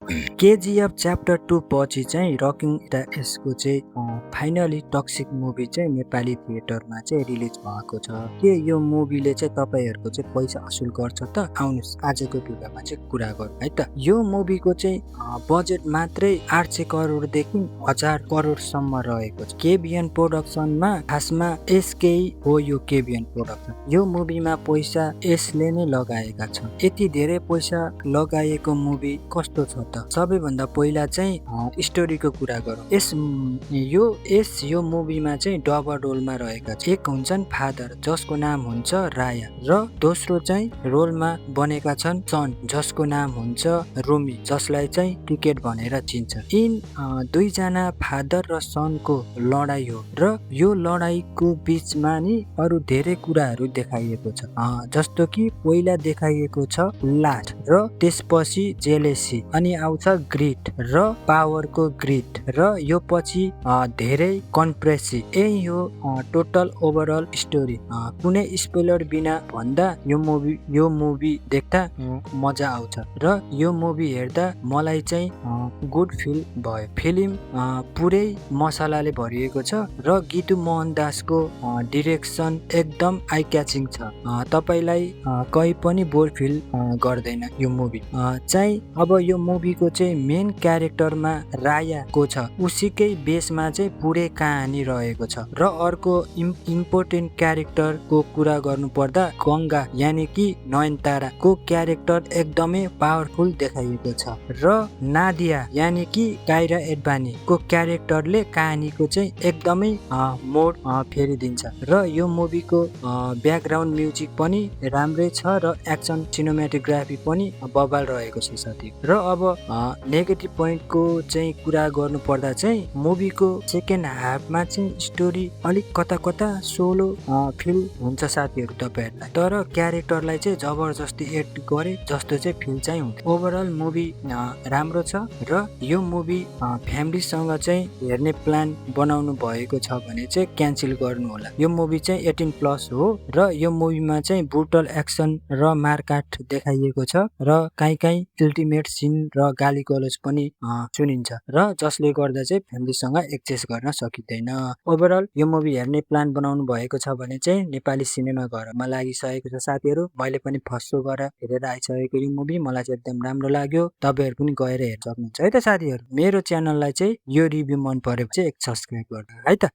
KGF chapter 2 पछि चाहिँ rocking the यसको चाहिँ फाइनली टक्सिक मुभी चाहिँ नेपाली थिएटरमा चाहिँ रिलिज भएको छ। के यो मुभीले चाहिँ तपाईँहरूको चाहिँ पैसा असुल गर्छ त? आउनुहोस् आजको भिडियोमा चाहिँ कुरा गरौँ है त। यो मुभीको चाहिँ बजेट मात्रै 800 करोडदेखि 1000 करोडसम्म रहेको छ। केबिएन प्रोडक्सनमा खासमा एसके हो यो केबिएन प्रोडक्सन। यो मुभीमा पैसा यसले नै लगाएका छन्। यति धेरै पैसा लगाएको मुभी कस्तो छ त? सबैभन्दा पहिला चाहिँ स्टोरीको कुरा गरौँ। यो मुभीमा चाहिँ डबल रोलमा रहेका छन्। एक हुन्छन् फादर जसको नाम हुन्छ राया र दोस्रो चाहिँ रोलमा बनेका छन् सन जसको नाम हुन्छ रोमी, जसलाई चाहिँ टिकेट भनेर चिन्छ। यिन दुईजना फादर र सनको लडाई हो र यो लडाईको बीचमा नि अरू धेरै कुराहरू देखाइएको छ। जस्तो कि पहिला देखाइएको छ लास्ट र त्यसपछि जेलेसी, अनि आउँछ ग्रिड र पावरको ग्रिड र यो पछि धेरै कन्प्रेसी। यही हो टोटल ओभरअल स्टोरी। कुनै स्पोइलर बिना भन्दा यो मुभी देख्दा मजा आउँछ र यो मुभी हेर्दा मलाई चाहिँ गुड फिल भयो। फिल्म पुरै मसलाले भरिएको छ र गीतु मोहन दासको डिरेक्सन एकदम आई क्याचिङ छ। तपाईलाई कहीँ पनि बोर फिल गर्दैन यो मुभी चाहिँ। अब यो मुभीको चाहिँ मेन क्यारेक्टरमा रायाको छ, उसीकै बेसमा चाहिँ पुरै कहानी रहेको छ। र अर्को इम्पोर्टेन्ट क्यारेक्टरको कुरा गर्नु पर्दा गङ्गा यानि कि नयनताराको क्यारेक्टर एकदमै पावरफुल देखाइएको छ र नादिया यानि कि काइरा एडभानीको क्यारेक्टरले कहानीको चाहिँ एकदमै मोड फेरिदिन्छ। र यो मुभीको ब्याकग्राउन्ड म्युजिक पनि राम्रै छ र एक्सन सिनेमेटोग्राफी पनि बबाल रहेको छ साथी। र अब नेगेटिभ पोइन्टको चाहिँ कुरा गर्नु पर्दा चाहिँ मुभीको सेकेन्ड हाफमा चाहिँ स्टोरी अलिक कता कता सोलो फिल हुन्छ साथीहरू तपाईँहरूलाई। तर क्यारेक्टरलाई चाहिँ जबरजस्ती एड गरे जस्तो चाहिँ फिल चाहिँ हुन्छ। ओभरअल मुभी राम्रो छ र यो मुभी फ्यामिलीसँग चाहिँ हेर्ने प्लान बनाउनु भएको छ भने चाहिँ क्यान्सल गर्नु होला। यो मुभी चाहिँ 18+ हो र यो मुभीमा चाहिँ ब्रुटल एक्सन र मारकाट देखाइएको छ र काहीँ अल्टिमेट सिन र गाली गलोच पनि सुनिन्छ र जसले गर्दा चाहिँ फ्यामिलीसँग एक्सेस गर्न सकिँदैन। ओभरअल यो मुभी हेर्ने प्लान बनाउनु भएको छ भने चाहिँ नेपाली सिनेमा घरमा लागिसकेको छ साथीहरू। मैले पनि फर्स्ट सो गरेर हेरेर आइसकेको यो मुभी मलाई चाहिँ एकदम राम्रो लाग्यो। तपाईँहरू पनि गएर हेर्न सक्नुहुन्छ है त साथीहरू। मेरो च्यानललाई चाहिँ यो रिभ्यू मन परेको चाहिँ एक सब्सक्राइब गर्नु है त।